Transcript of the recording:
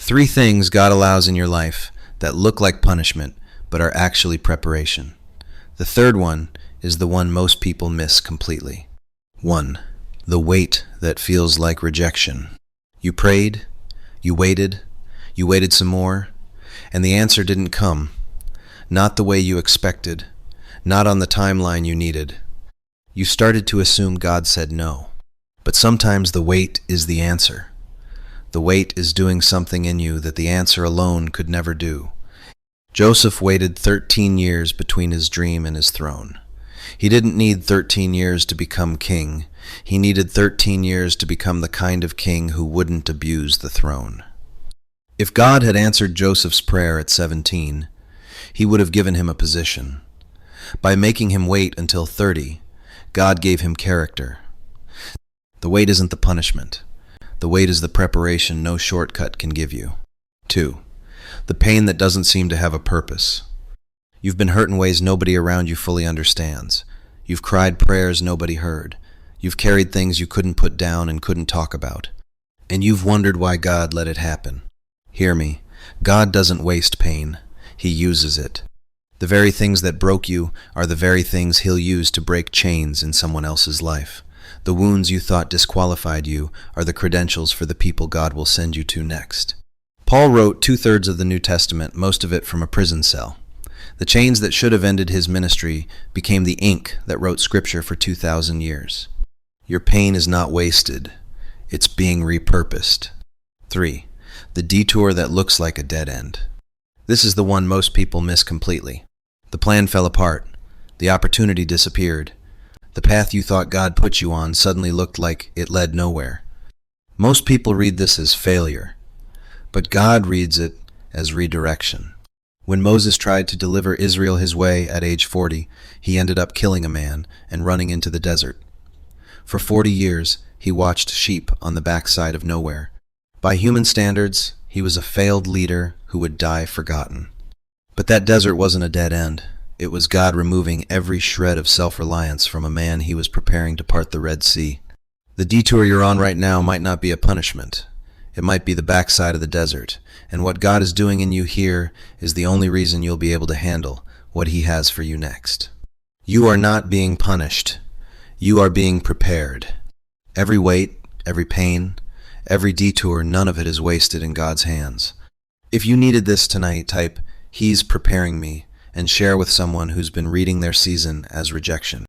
Three things God allows in your life that look like punishment but are actually preparation. The third one is the one most people miss completely. 1. The weight that feels like rejection. You prayed, you waited some more, and the answer didn't come. Not the way you expected, not on the timeline you needed. You started to assume God said no. But sometimes the wait is the answer. The wait is doing something in you that the answer alone could never do. Joseph waited 13 years between his dream and his throne. He didn't need 13 years to become king. He needed 13 years to become the kind of king who wouldn't abuse the throne. If God had answered Joseph's prayer at 17, he would have given him a position. By making him wait until 30, God gave him character. The wait isn't the punishment. The wait is the preparation no shortcut can give you. 2. The pain that doesn't seem to have a purpose. You've been hurt in ways nobody around you fully understands. You've cried prayers nobody heard. You've carried things you couldn't put down and couldn't talk about. And you've wondered why God let it happen. Hear me. God doesn't waste pain. He uses it. The very things that broke you are the very things He'll use to break chains in someone else's life. The wounds you thought disqualified you are the credentials for the people God will send you to next. Paul wrote 2/3 of the New Testament, most of it from a prison cell. The chains that should have ended his ministry became the ink that wrote Scripture for 2,000 years. Your pain is not wasted. It's being repurposed. 3. The detour that looks like a dead end. This is the one most people miss completely. The plan fell apart. The opportunity disappeared. The path you thought God put you on suddenly looked like it led nowhere. Most people read this as failure, but God reads it as redirection. When Moses tried to deliver Israel his way at age 40, he ended up killing a man and running into the desert. For 40 years, he watched sheep on the backside of nowhere. By human standards, he was a failed leader who would die forgotten. But that desert wasn't a dead end. It was God removing every shred of self-reliance from a man He was preparing to part the Red Sea. The detour you're on right now might not be a punishment. It might be the backside of the desert, and what God is doing in you here is the only reason you'll be able to handle what He has for you next. You are not being punished. You are being prepared. Every weight, every pain, every detour, none of it is wasted in God's hands. If you needed this tonight, type, "He's preparing me," and share with someone who's been reading their season as rejection.